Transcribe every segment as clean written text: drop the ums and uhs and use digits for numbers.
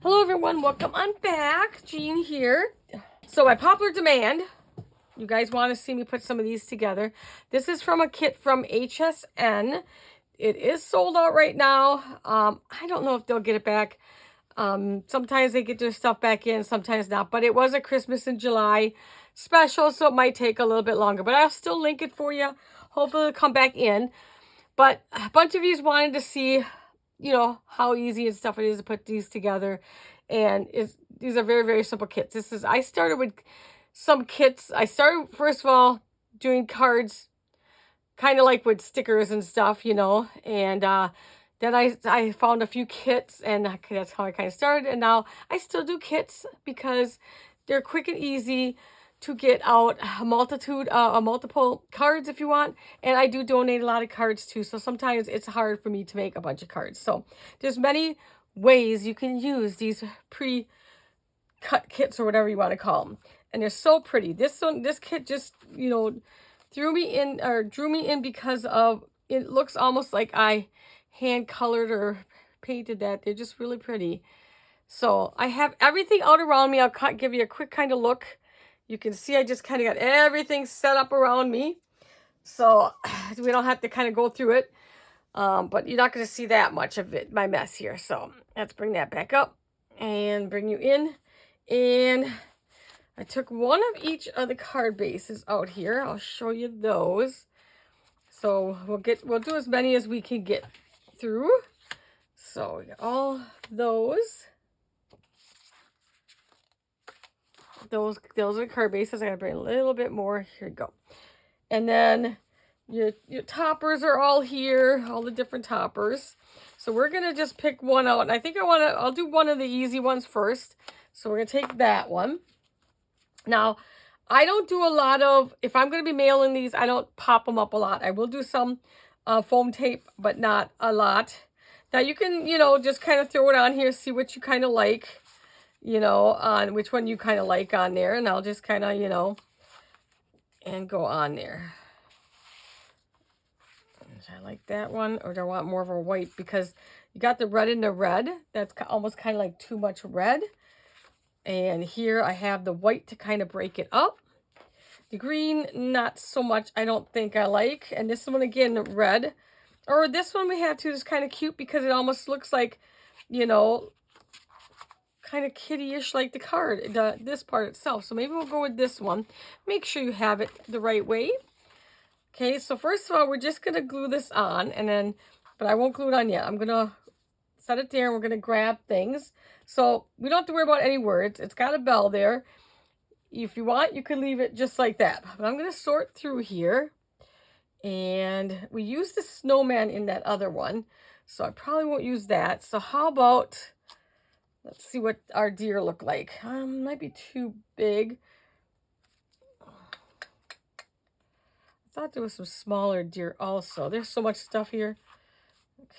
Hello everyone, welcome on back. Jean here. So by popular demand, you guys want to see me put some of these together. This is from a kit from HSN. It is sold out right now. I don't know if they'll get it back. Sometimes they get their stuff back in, sometimes not. But it was a Christmas in July special, so it might take a little bit longer. But I'll still link it for you. Hopefully it'll come back in. But a bunch of you wanted to see, you know, how easy and stuff it is to put these together. And these are very, very simple kits. I started with some kits. I started, first of all, doing cards, kind of like with stickers and stuff, you know. And then I found a few kits, and that's how I kind of started. And now I still do kits because they're quick and easy to get out multiple cards if you want. And I do donate a lot of cards too, so sometimes it's hard for me to make a bunch of cards. So there's many ways you can use these pre-cut kits or whatever you want to call them, and they're so pretty. This kit just, you know, drew me in because of it looks almost like I hand colored or painted that. They're just really pretty. So I have everything out around me. I'll give you a quick kind of look. You can see I just kind of got everything set up around me. So we don't have to kind of go through it. But you're not going to see that much of it, my mess here. So let's bring that back up and bring you in. And I took one of each of the card bases out here. I'll show you those. So we'll do as many as we can get through. So we got all those. Those are card bases. I gotta bring a little bit more. Here we go. And then your toppers are all here, all the different toppers. So we're gonna just pick one out. And I think I'll do one of the easy ones first. So we're gonna take that one. Now, I don't do a lot of, if I'm gonna be mailing these, I don't pop them up a lot. I will do some foam tape, but not a lot. Now you can, you know, just kind of throw it on here, see what you kind of like, you know, on which one you kind of like on there. And I'll just kind of, you know, and go on there. I like that one, or do I want more of a white? Because you got the red and the red. That's almost kind of like too much red. And here I have the white to kind of break it up. The green, not so much, I don't think I like. And this one, again, red. Or this one we have too is kind of cute because it almost looks like, you know, kind of kitty-ish like the card, this part itself. So maybe we'll go with this one. Make sure you have it the right way. Okay, so first of all, we're just going to glue this on, and then, but I won't glue it on yet. I'm going to set it there, and we're going to grab things. So we don't have to worry about any words. It's got a bell there. If you want, you can leave it just like that. But I'm going to sort through here. And we used the snowman in that other one, so I probably won't use that. So how about, let's see what our deer look like. Might be too big. I thought there was some smaller deer also. There's so much stuff here. Okay.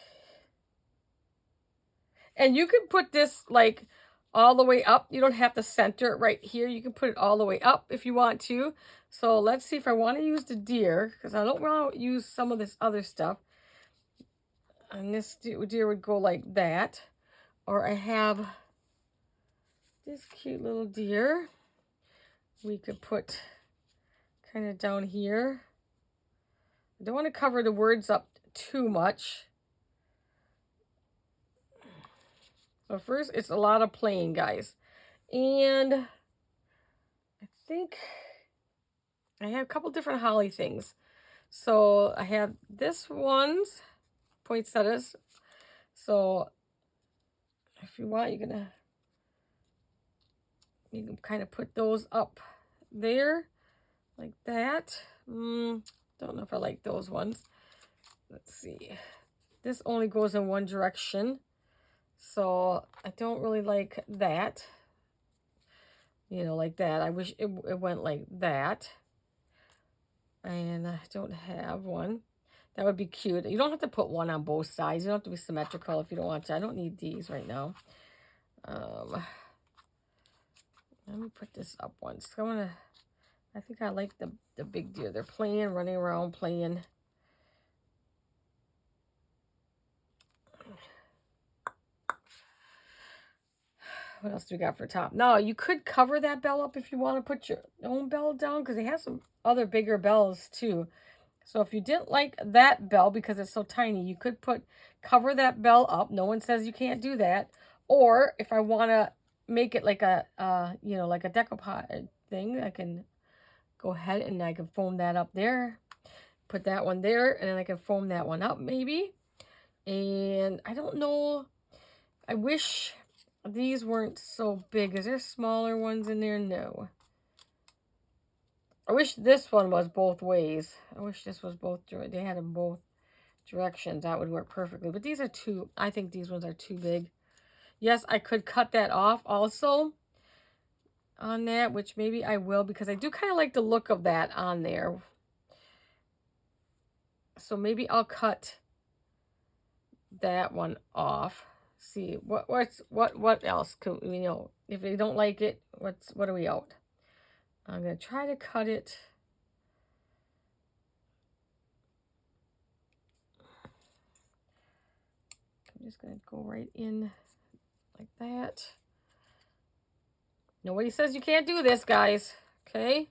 And you can put this like all the way up. You don't have to center it right here. You can put it all the way up if you want to. So let's see if I want to use the deer, because I don't want to use some of this other stuff. And this deer would go like that. Or I have this cute little deer. We could put kind of down here. I don't want to cover the words up too much. So first, it's a lot of playing, guys. And I think I have a couple different holly things. So I have this one's poinsettias. So if you want, you can kind of put those up there like that. Don't know if I like those ones. Let's see. This only goes in one direction, so I don't really like that. You know, like that. I wish it went like that. And I don't have one. That would be cute. You don't have to put one on both sides. You don't have to be symmetrical if you don't want to. I don't need these right now. Let me put this up once. I think I like the big deer. They're playing, running around, playing. what else do we got for top? Now, you could cover that bell up if you want to put your own bell down, because they have some other bigger bells too. So if you didn't like that bell because it's so tiny, you could cover that bell up. No one says you can't do that. Or if I want to make it like a, like a decoupage thing, I can go ahead and I can foam that up there. Put that one there, and then I can foam that one up maybe. And I don't know. I wish these weren't so big. Is there smaller ones in there? No. I wish this one was both ways. I wish this was both. They had them both directions. That would work perfectly. But these are too. I think these ones are too big. Yes, I could cut that off also on that, which maybe I will, because I do kind of like the look of that on there. So maybe I'll cut that one off. See what else could, if they don't like it, what are we out? I'm gonna try to cut it. I'm just gonna go right in like that. Nobody says you can't do this, guys. Okay.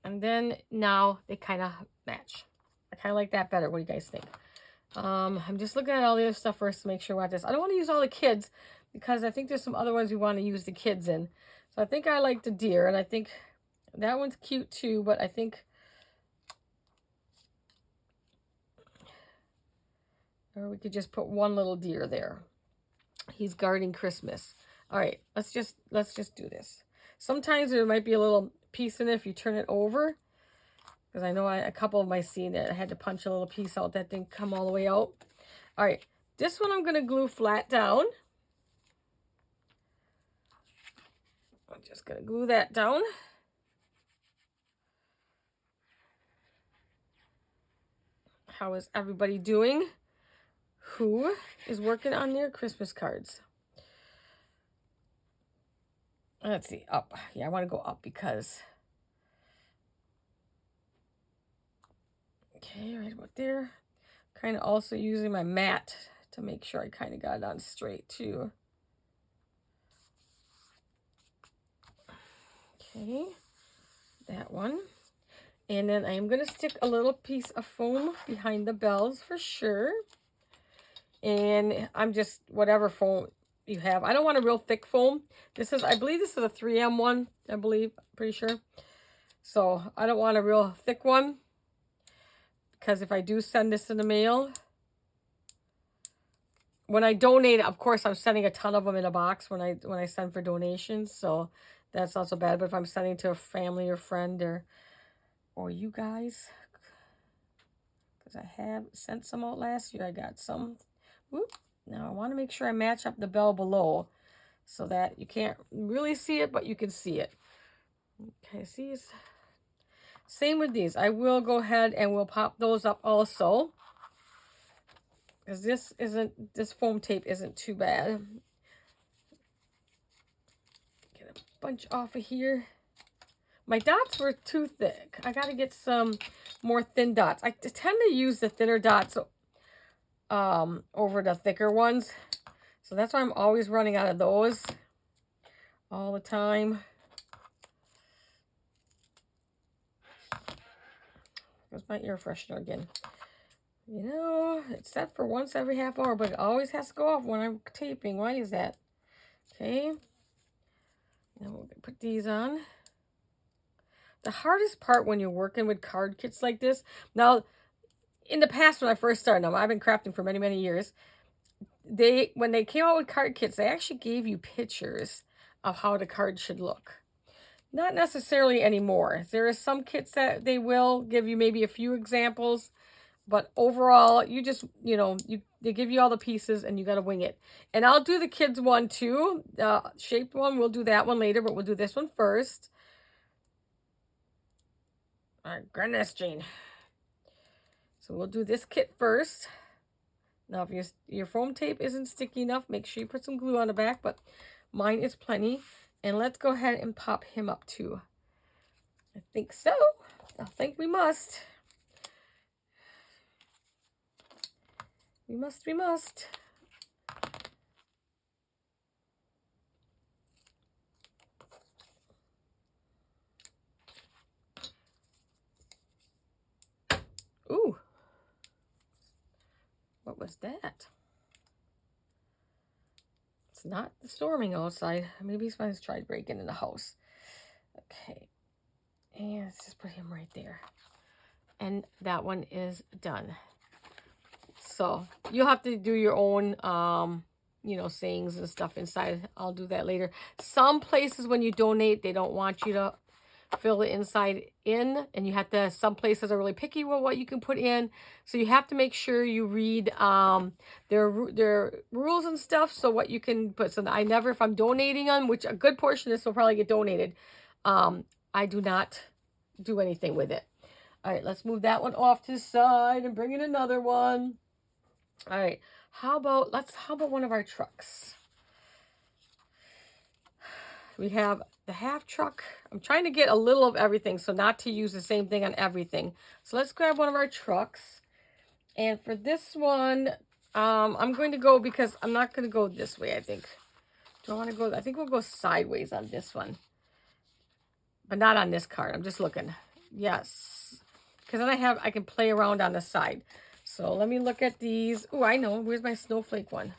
And then now they kind of match. I kind of like that better. What do you guys think? I'm just looking at all the other stuff first to make sure what this. I don't want to use all the kids because I think there's some other ones we want to use the kids in. So I think I like the deer, and I think that one's cute too, but I think, or we could just put one little deer there. He's guarding Christmas. All right, let's just do this. Sometimes there might be a little piece in it if you turn it over, because I know a couple of my scene that I had to punch a little piece out that didn't come all the way out. All right, this one I'm going to glue flat down. I'm just going to glue that down. How is everybody doing? Who is working on their Christmas cards? Let's see, up. Yeah, I want to go up because... Okay, right about there. Kind of also using my mat to make sure I kind of got it on straight too. Okay, that one. And then I am going to stick a little piece of foam behind the bells for sure. And I'm just, whatever foam you have. I don't want a real thick foam. This is, I believe this is a 3M one, I believe, pretty sure. So I don't want a real thick one, because if I do send this in the mail, when I donate, of course, I'm sending a ton of them in a box when I send for donations. So that's not so bad. But if I'm sending to a family or friend or you guys, because I have sent some out last year. I got some. Whoop. Now I want to make sure I match up the bell below so that you can't really see it, but you can see it. Okay, see, same with these. I will go ahead and we'll pop those up also, because this foam tape isn't too bad. Get a bunch off of here. My dots were too thick. I got to get some more thin dots. I tend to use the thinner dots over the thicker ones. So that's why I'm always running out of those all the time. There's my air freshener again. You know, it's set for once every half hour, but it always has to go off when I'm taping. Why is that? Okay. Now we'll put these on. The hardest part when you're working with card kits like this, now, in the past when I first started them, I've been crafting for many, many years. When they came out with card kits, they actually gave you pictures of how the card should look. Not necessarily anymore. There are some kits that they will give you maybe a few examples, but overall, you just, they give you all the pieces and you got to wing it. And I'll do the kids one too. The shaped one, we'll do that one later, but we'll do this one first. My goodness, Jean. So we'll do this kit first. Now, if your foam tape isn't sticky enough, make sure you put some glue on the back, but mine is plenty. And let's go ahead and pop him up too. I think so. I think we must. We must. Ooh. What was that? It's not storming outside. Maybe someone's tried breaking in the house. Okay. And let's just put him right there. And that one is done. So you'll have to do your own, you know, sayings and stuff inside. I'll do that later. Some places when you donate, they don't want you to fill the inside in, and you have to, some places are really picky with what you can put in. So you have to make sure you read their rules and stuff, so what you can put. So I never, if I'm donating them, which a good portion of this will probably get donated, I do not do anything with it. All right, let's move that one off to the side and bring in another one. All right, how about one of our trucks? We have the half truck. I'm trying to get a little of everything, so not to use the same thing on everything. So let's grab one of our trucks. And for this one, I'm going to go, because I'm not going to go this way, I think. Do I want to go? I think we'll go sideways on this one. But not on this card. I'm just looking. Yes. Because then I can play around on the side. So let me look at these. Oh, I know. Where's my snowflake one?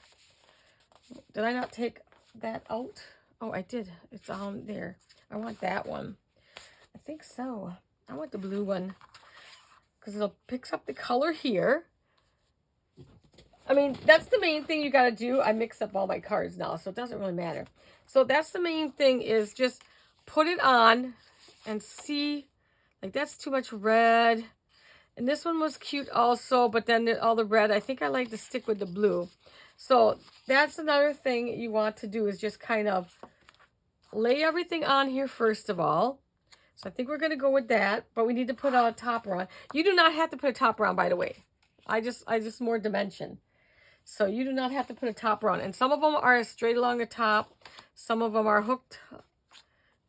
Did I not take that out? Oh, I did. It's on there. I want that one. I think so. I want the blue one, because it picks up the color here. I mean, that's the main thing you got to do. I mix up all my cards now, so it doesn't really matter. So that's the main thing, is just put it on and see. Like, that's too much red. And this one was cute also, but then all the red, I think I like to stick with the blue. So that's another thing you want to do, is just kind of lay everything on here first of all. So I think we're going to go with that, but we need to put a topper on. You do not have to put a topper on, by the way. I just more dimension. So you do not have to put a topper on. And some of them are straight along the top. Some of them are hooked.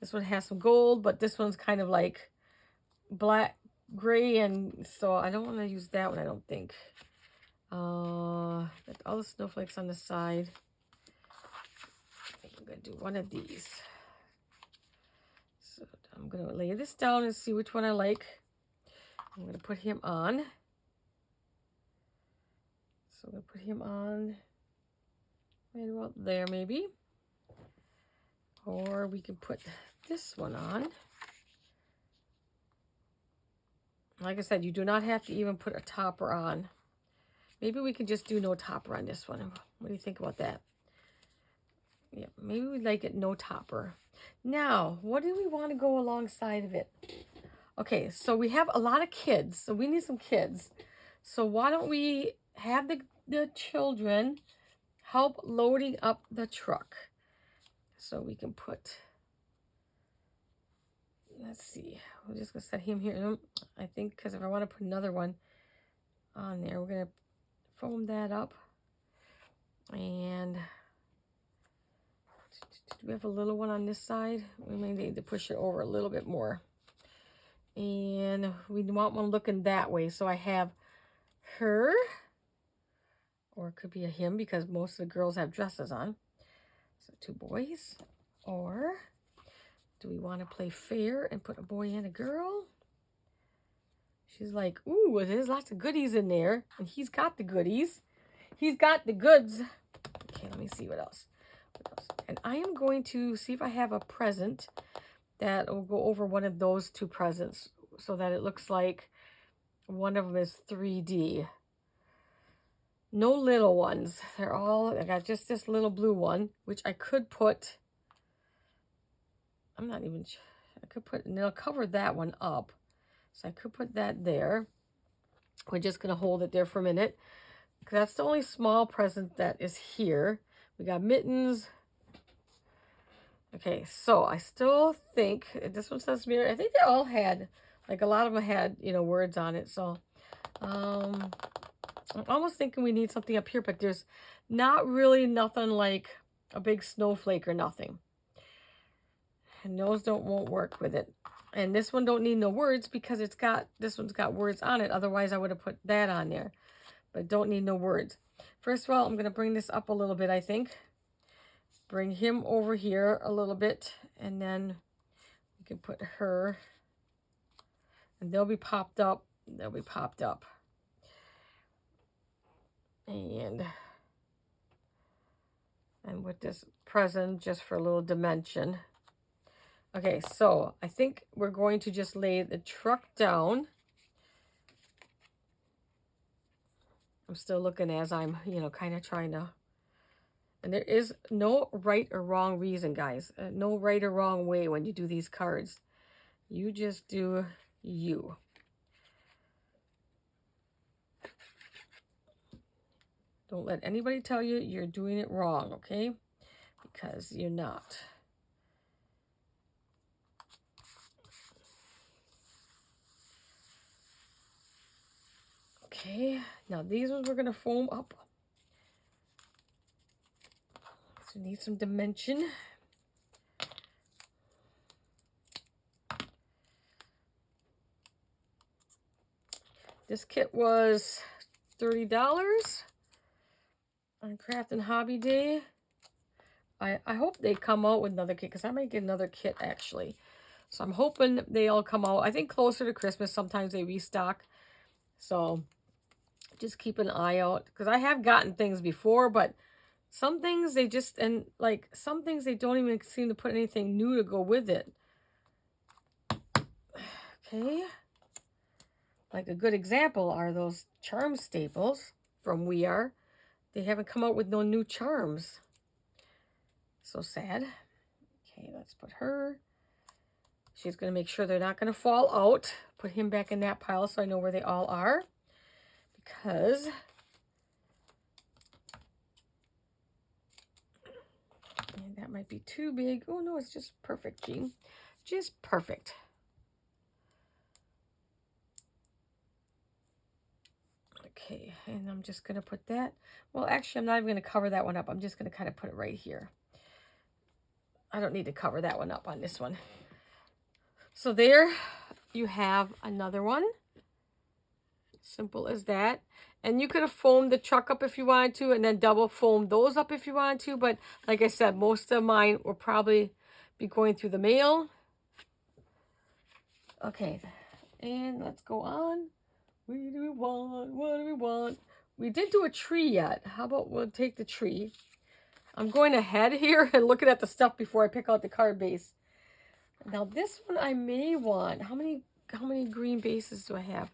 This one has some gold, but this one's kind of like black, gray, and so I don't want to use that one, I don't think. All the snowflakes on the side. I think I'm going to do one of these. So I'm going to lay this down and see which one I like. I'm going to put him on. So I'm going to put him on right about there maybe. Or we can put this one on. Like I said, you do not have to even put a topper on. Maybe we can just do no topper on this one. What do you think about that? Yeah, maybe we'd like it no topper. Now, what do we want to go alongside of it? Okay, so we have a lot of kids, so we need some kids. So why don't we have the children help loading up the truck? So we can put, let's see, we're just going to set him here. I think, because if I want to put another one on there, we're going to foam that up. And do we have a little one on this side? We may need to push it over a little bit more. And we want one looking that way. So I have her, or it could be a him, because most of the girls have dresses on. So 2 boys. Or do we want to play fair and put a boy and a girl? She's like, ooh, there's lots of goodies in there. And he's got the goodies. He's got the goods. Okay, let me see what else. And I am going to see if I have a present that will go over one of those 2 presents, so that it looks like one of them is 3D. No little ones. They're all, I got just this little blue one, which I could put, I'm not even sure. I could put, and it'll cover that one up. So I could put that there. We're just going to hold it there for a minute, because that's the only small present that is here. We got mittens. Okay, so I still think, this one says mirror. I think they all had, like a lot of them had, you know, words on it. So I'm almost thinking we need something up here, but there's not really nothing like a big snowflake or nothing. And those won't work with it. And this one don't need no words, because this one's got words on it. Otherwise I would have put that on there, but don't need no words. First of all, I'm going to bring this up a little bit, I think. Bring him over here a little bit, and then we can put her, and they'll be popped up They'll be popped up. And with this present, just for a little dimension. Okay, so I think we're going to just lay the truck down. I'm still looking as I'm, kind of trying to. And there is no right or wrong reason, guys. No right or wrong way when you do these cards. You just do you. Don't let anybody tell you you're doing it wrong, okay? Because you're not. Okay, now these ones we're going to foam up. So we need some dimension. This kit was $30 on Craft and Hobby Day. I hope they come out with another kit, because I might get another kit actually. So I'm hoping they all come out. I think closer to Christmas, sometimes they restock. So just keep an eye out, because I have gotten things before, but some things they just, and like some things they don't even seem to put anything new to go with it. Okay. Like a good example are those charm staples from We Are. They haven't come out with no new charms. So sad. Okay, let's put her. She's going to make sure they're not going to fall out. Put him back in that pile so I know where they all are. Because and that might be too big. Oh no, it's just perfect, Jean. Just perfect. Okay, and I'm just going to put that. Well, actually, I'm not even going to cover that one up. I'm just going to kind of put it right here. I don't need to cover that one up on this one. So there you have another one. Simple as that. And you could have foamed the truck up if you wanted to, and then double foam those up if you wanted to. But like I said, most of mine will probably be going through the mail. Okay, and let's go on. What do we want? What do we want? We didn't do a tree yet. How about we'll take the tree? I'm going ahead here and looking at the stuff before I pick out the card base. Now this one I may want. How many green bases do I have?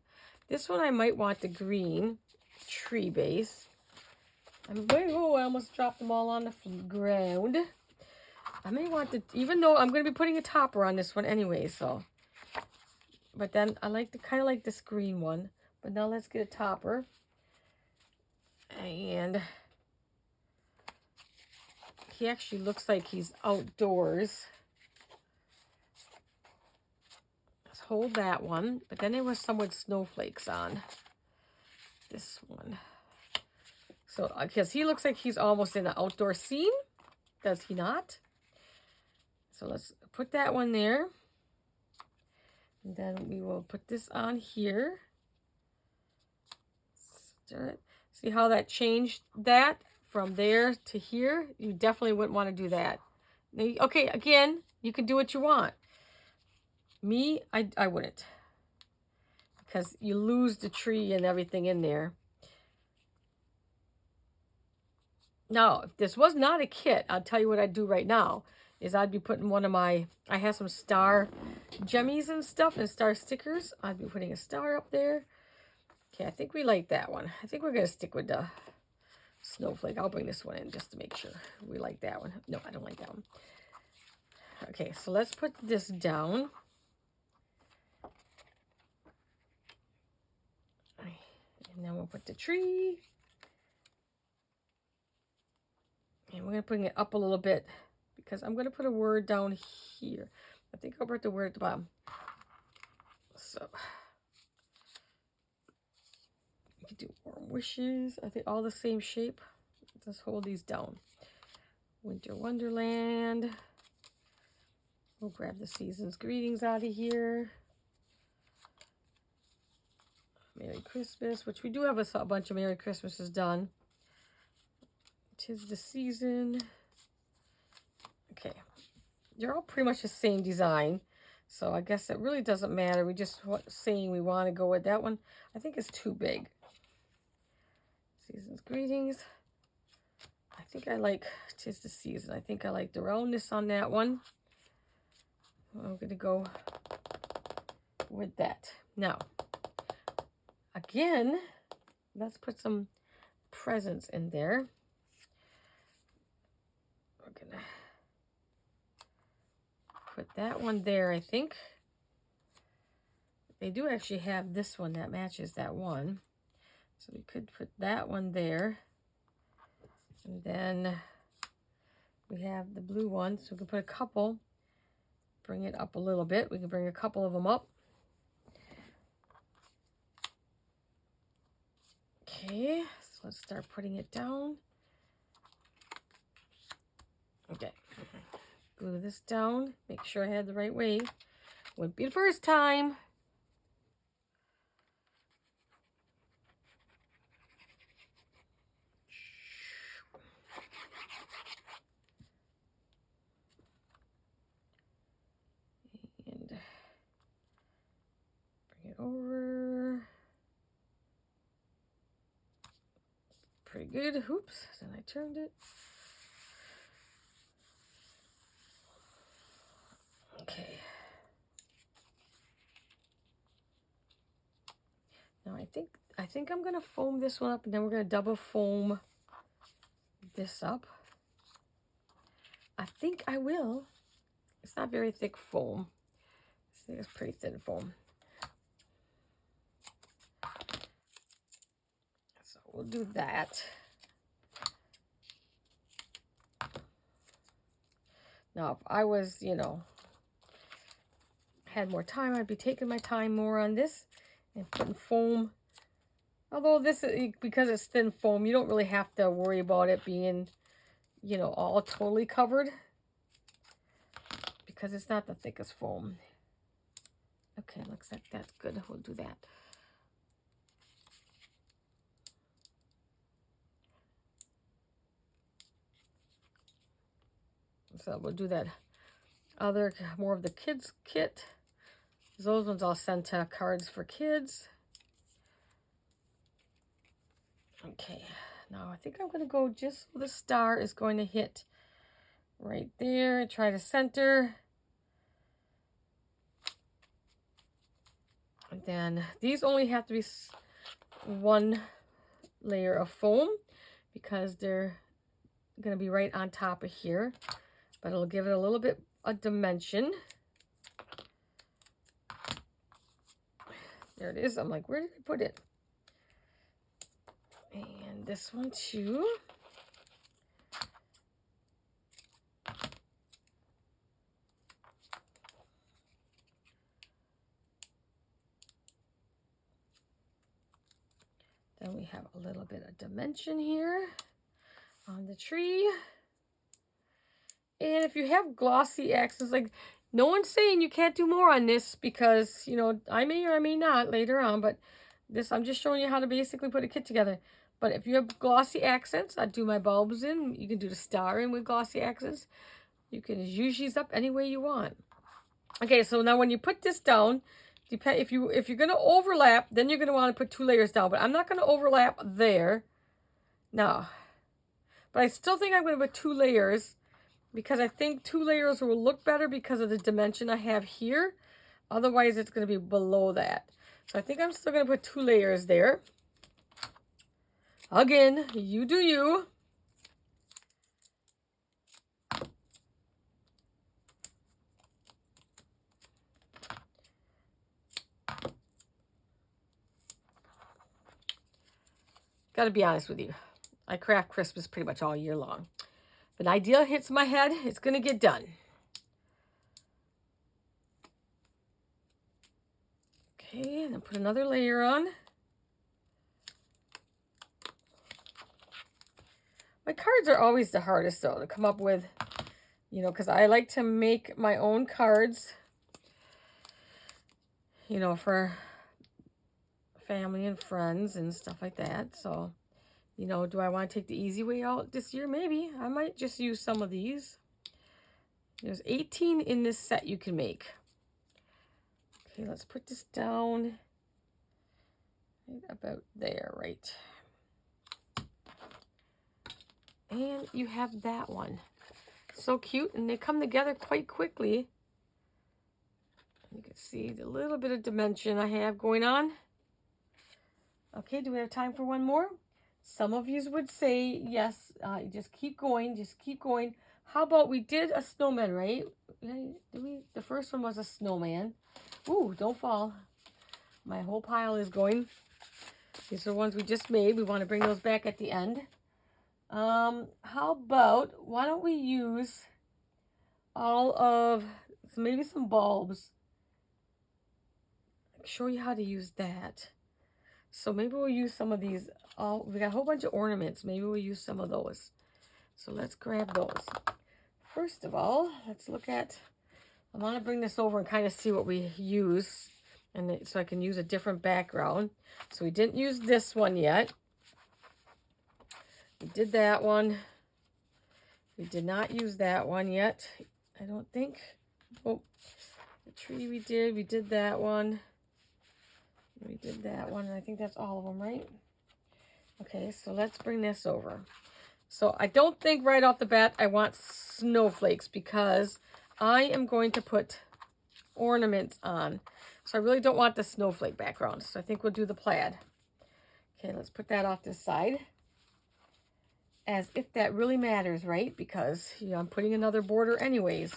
This one I might want the green tree base. Oh, I almost dropped them all on the ground. I may want to, even though I'm going to be putting a topper on this one anyway, so. But then I like kind of like this green one. But now let's get a topper. And he actually looks like he's outdoors. Let's hold that one. But then there was some with snowflakes on. This one. So, because he looks like he's almost in an outdoor scene. Does he not? So let's put that one there. And then we will put this on here. Stir it. See how that changed that from there to here? You definitely wouldn't want to do that. Okay, again, you can do what you want. Me, I wouldn't. Because you lose the tree and everything in there. Now, if this was not a kit, I'll tell you what I'd do right now. Is I'd be putting one of my, I have some star jemmies and stuff and star stickers. I'd be putting a star up there. Okay, I think we like that one. I think we're going to stick with the snowflake. I'll bring this one in just to make sure we like that one. No, I don't like that one. Okay, so let's put this down. And then we'll put the tree. And we're going to bring it up a little bit because I'm going to put a word down here. I think I'll put the word at the bottom. So we can do warm wishes. I think all the same shape. Let's hold these down. Winter Wonderland. We'll grab the season's greetings out of here. Merry Christmas, which we do have a bunch of Merry Christmases done. 'Tis the season. Okay. They're all pretty much the same design. So I guess it really doesn't matter. We just saying we want to go with that one. I think it's too big. Season's Greetings. I think I like 'Tis the Season. I think I like the roundness on that one. I'm going to go with that. Now, again, let's put some presents in there. We're going to put that one there, I think. They do actually have this one that matches that one. So we could put that one there. And then we have the blue one. So we can put a couple. Bring it up a little bit. We can bring a couple of them up. Okay, so let's start putting it down. Okay, glue this down. Make sure I had the right way. Wouldn't be the first time. And bring it over. Pretty good. Oops, then I turned it. Okay. Now I think I'm gonna foam this one up, and then we're gonna double foam this up. I think I will. It's not very thick foam. It's pretty thin foam. So we'll do that. Now, if I was, you know, had more time, I'd be taking my time more on this and putting foam. Although this is, because it's thin foam, you don't really have to worry about it being, you know, all totally covered, because it's not the thickest foam. Okay, looks like that's good. We'll do that. So we'll do that other, more of the kids kit. Those ones I'll send to Cards for Kids. Okay, now I think I'm going to go just so the star is going to hit right there. Try to center. And then these only have to be one layer of foam because they're going to be right on top of here. But it'll give it a little bit of dimension. There it is. I'm like, where did I put it? And this one too. Then we have a little bit of dimension here on the tree. And if you have glossy accents, like, no one's saying you can't do more on this because, you know, I may or I may not later on, but this, I'm just showing you how to basically put a kit together. But if you have glossy accents, I'd do my bulbs in. You can do the star in with glossy accents. You can use these up any way you want. Okay, so now when you put this down, if you're going to overlap, then you're going to want to put 2 layers down. But I'm not going to overlap there. No. But I still think I'm going to put 2 layers because I think 2 layers will look better because of the dimension I have here. Otherwise, it's going to be below that. So I think I'm still going to put 2 layers there. Again, you do you. Got to be honest with you. I craft Christmas pretty much all year long. If an idea hits my head, it's going to get done. Okay, and then put another layer on. My cards are always the hardest, though, to come up with, you know, because I like to make my own cards, you know, for family and friends and stuff like that. So, you know, do I want to take the easy way out this year? Maybe. I might just use some of these. There's 18 in this set you can make. Okay, let's put this down right about there, right? And you have that one. So cute, and they come together quite quickly. You can see the little bit of dimension I have going on. Okay, do we have time for one more? Some of you would say, yes, just keep going, just keep going. How about we did a snowman, right? The first one was a snowman. Ooh, don't fall. My whole pile is going. These are the ones we just made. We want to bring those back at the end. How about, why don't we use all of, maybe some bulbs. I'll show you how to use that. So maybe we'll use some of these. We got a whole bunch of ornaments. Maybe we'll use some of those. So let's grab those. First of all, let's look at, I want to bring this over and kind of see what we use. And so I can use a different background. So we didn't use this one yet. We did that one. We did not use that one yet, I don't think. Oh, the tree we did that one. We did that one, and I think that's all of them, right? Okay, so let's bring this over. So I don't think right off the bat I want snowflakes because I am going to put ornaments on. So I really don't want the snowflake background. So I think we'll do the plaid. Okay, let's put that off to the side. As if that really matters, right? Because I'm putting another border anyways.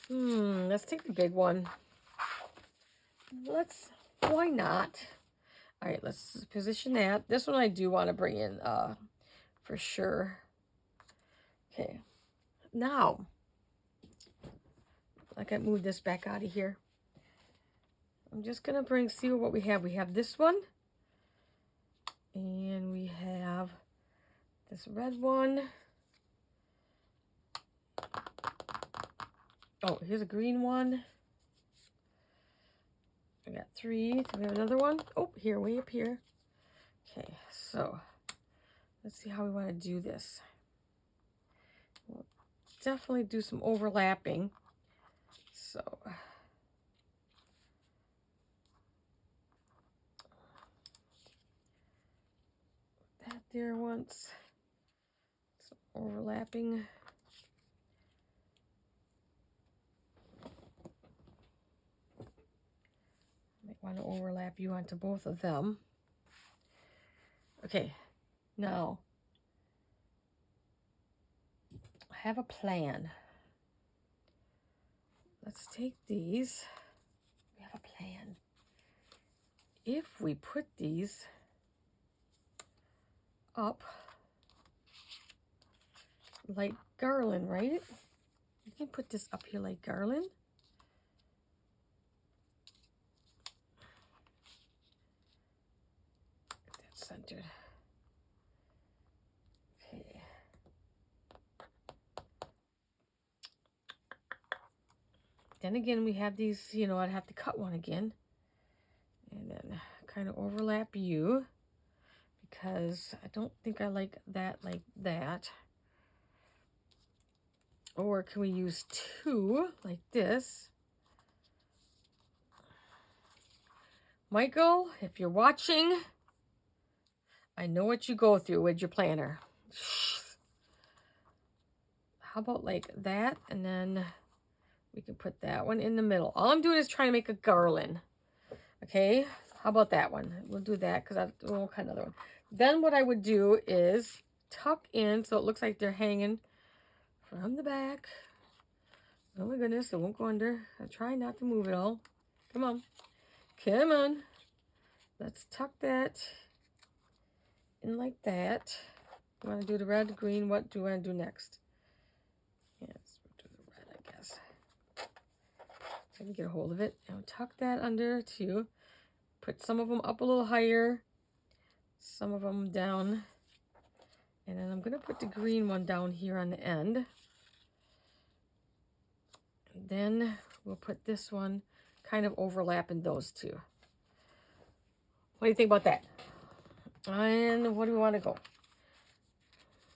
Let's take the big one. Why not? All right, let's position that. This one I do want to bring in for sure. Okay, now, like I moved this back out of here. I'm just going to see what we have. We have this one. And we have this red one. Oh, here's a green one. I got 3. Do we have another one? Oh, here, way up here. Okay, so let's see how we want to do this. We'll definitely do some overlapping. So that there once. Some overlapping. Might want to overlap you onto both of them. Okay, now I have a plan. Let's take these. We have a plan. If we put these up like garland, right? You can put this up here like garland. Get that centered. Okay. Then again, we have these, I'd have to cut one again. And then kind of overlap you. Because I don't think I like that like that. Or can we use 2 like this? Michael, if you're watching, I know what you go through with your planner. How about like that? And then we can put that one in the middle. All I'm doing is trying to make a garland. Okay, how about that one? We'll do that because we'll cut another one. Then what I would do is tuck in so it looks like they're hanging from the back. Oh my goodness, it won't go under. I try not to move it all. Come on. Come on. Let's tuck that in like that. You want to do the red, green? What do you want to do next? Yes, we'll do the red, I guess. So I can get a hold of it. And tuck that under too. Put some of them up a little higher. Some of them down. And then I'm going to put the green one down here on the end. And then we'll put this one kind of overlapping those two. What do you think about that? And what do we want to go?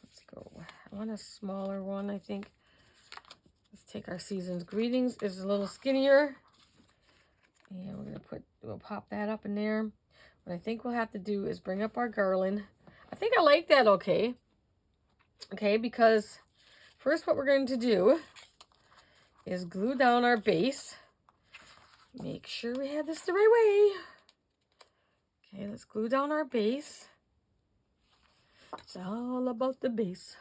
Let's go. I want a smaller one, I think. take our season's greetings. It's a little skinnier. And we're going to we'll pop that up in there. What I think we'll have to do is bring up our garland. I think I like that okay. Okay, because first what we're going to do is glue down our base. Make sure we have this the right way. Okay, let's glue down our base. It's all about the base.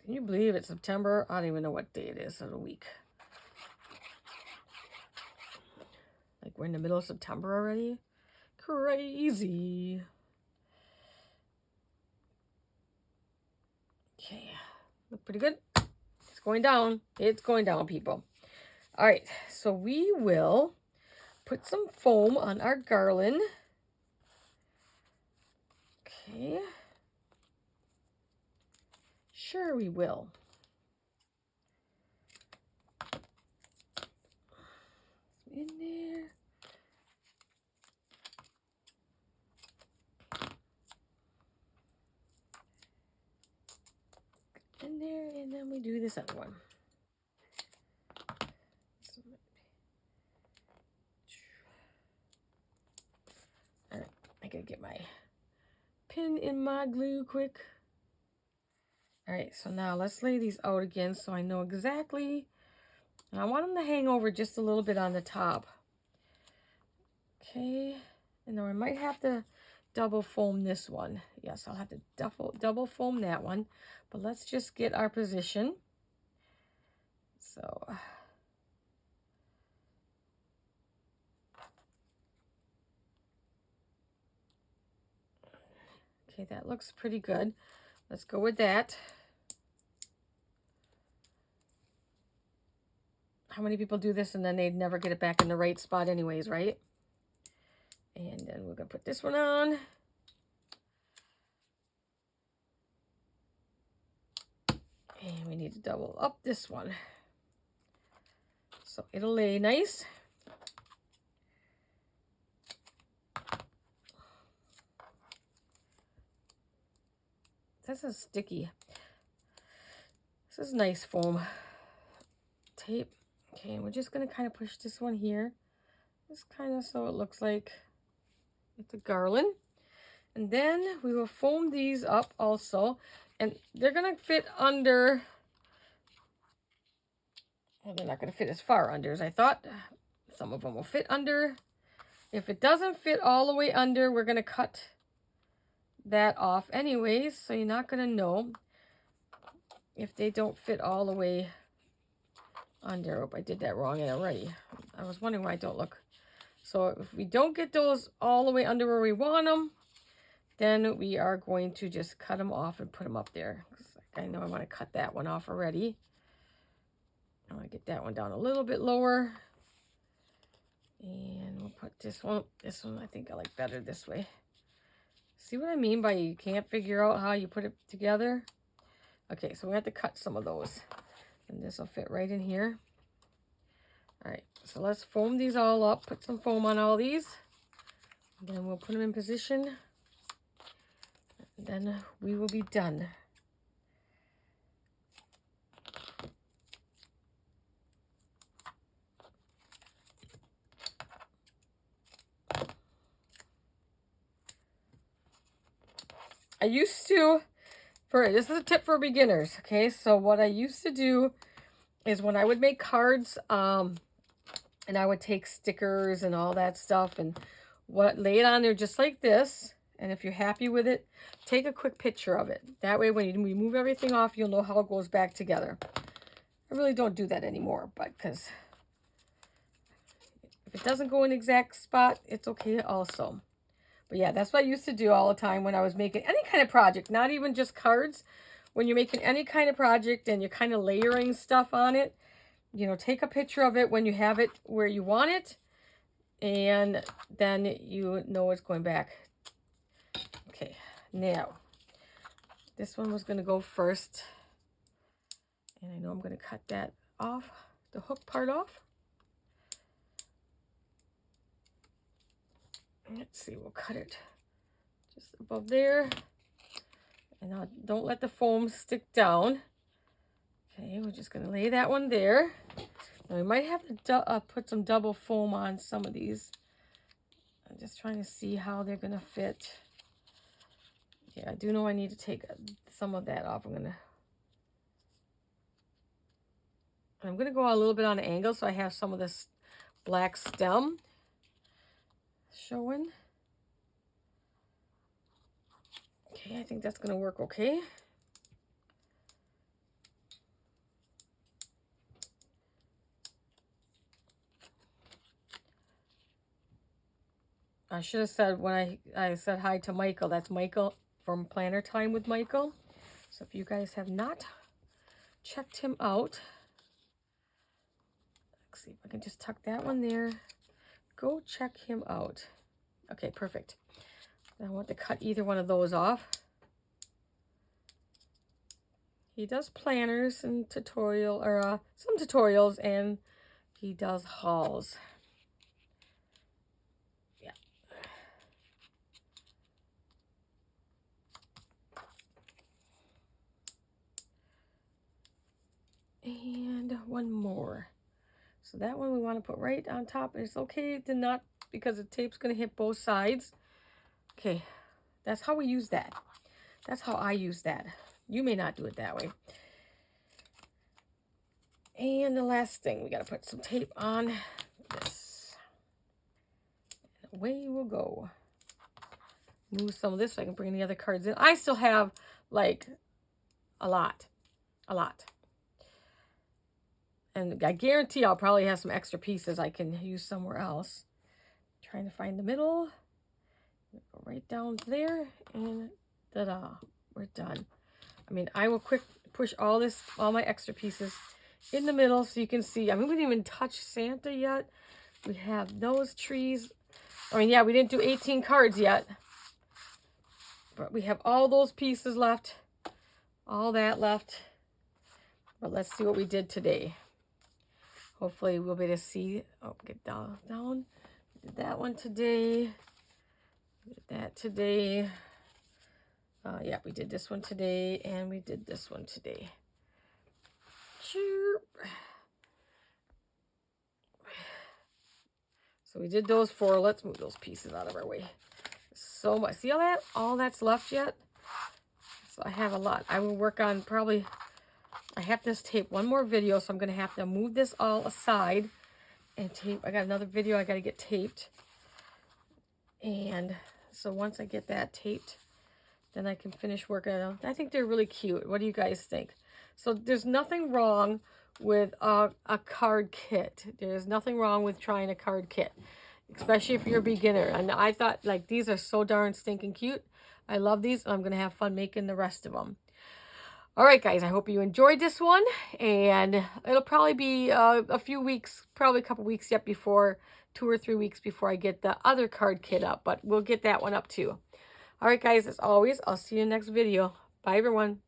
Can you believe it's September? I don't even know what day it is of the week. Like we're in the middle of September already? Crazy. Okay, look pretty good. It's going down. It's going down, people. All right, so we will put some foam on our garland. Okay. Sure we will. In there. In there, and then we do this other one. All right, I gotta get my pin in my glue quick. All right, so now let's lay these out again so I know exactly. And I want them to hang over just a little bit on the top. Okay, and then I might have to double foam this one. Yes, I'll have to double foam that one. But let's just get our position. So okay, that looks pretty good. Let's go with that. How many people do this and then they'd never get it back in the right spot anyways, right? And then we're gonna put this one on. And we need to double up this one. So it'll lay nice. This is sticky. This is nice foam tape. Okay, and we're just gonna kind of push this one here. Just kind of so it looks like it's a garland. And then we will foam these up also. And they're gonna fit under. Well, they're not gonna fit as far under as I thought. Some of them will fit under. If it doesn't fit all the way under, we're gonna cut that off anyways, so you're not gonna know if they don't fit all the way under. Oh, I did that wrong already. I was wondering why I don't look. So if we don't get those all the way under where we want them, then we are going to just cut them off and put them up there. I know I want to cut that one off already. I want to get that one down a little bit lower. And we'll put this one I think I like better this way. See what I mean by you can't figure out how you put it together? Okay, so we have to cut some of those. And this will fit right in here. All right, so let's foam these all up. Put some foam on all these. And then we'll put them in position. And then we will be done. I used to, this is a tip for beginners, okay? So what I used to do is when I would make cards, and I would take stickers and all that stuff and lay it on there just like this. And if you're happy with it, take a quick picture of it. That way when you remove everything off, you'll know how it goes back together. I really don't do that anymore, but because if it doesn't go in the exact spot, it's okay also. But yeah, that's what I used to do all the time when I was making any kind of project, not even just cards. When you're making any kind of project and you're kind of layering stuff on it, you know, take a picture of it when you have it where you want it, and then you know it's going back. Okay, now, this one was going to go first, and I know I'm going to cut that off, the hook part off. Let's see, we'll cut it just above there. And now don't let the foam stick down. Okay, we're just going to lay that one there. Now we might have to put some double foam on some of these. I'm just trying to see how they're going to fit. Yeah, I do know I need to take some of that off. I'm going to go a little bit on an angle so I have some of this black stem showing. Okay, I think that's going to work okay. I should have said when I said hi to Michael, that's Michael from Planner Time with Michael. So if you guys have not checked him out, let's see if I can just tuck that one there. Go check him out. Okay, perfect. I want to cut either one of those off. He does planners and tutorial, or some tutorials, and he does hauls. Yeah. And one more. So that one we want to put right on top. It's okay to not, because the tape's going to hit both sides. Okay, that's how we use that. That's how I use that. You may not do it that way. And the last thing, we got to put some tape on this. And away we'll go. Move some of this so I can bring the other cards in. I still have like a lot. And I guarantee I'll probably have some extra pieces I can use somewhere else. Trying to find the middle. Go right down there, and ta-da, we're done. I mean, I will push all my extra pieces in the middle so you can see. I mean, we didn't even touch Santa yet. We have those trees. I mean, yeah, we didn't do 18 cards yet. But we have all those pieces left. All that left. But let's see what we did today. Hopefully we'll be able to see. Oh, get down. We did that one today. We did that today. Yeah, we did this one today, and we did this one today. So we did those four. Let's move those pieces out of our way. So much. See all that's left yet? So I have a lot. I will work on probably, I have to tape one more video, so I'm going to have to move this all aside and tape. I got another video I got to get taped. And so once I get that taped, then I can finish working on them. I think they're really cute. What do you guys think? So there's nothing wrong with a card kit. There's nothing wrong with trying a card kit, especially if you're a beginner. And I thought, like, these are so darn stinking cute. I love these, and I'm going to have fun making the rest of them. All right, guys, I hope you enjoyed this one. And it'll probably be a few weeks, probably a couple weeks yet before, 2 or 3 weeks before I get the other card kit up. But we'll get that one up too. All right, guys, as always, I'll see you in the next video. Bye, everyone.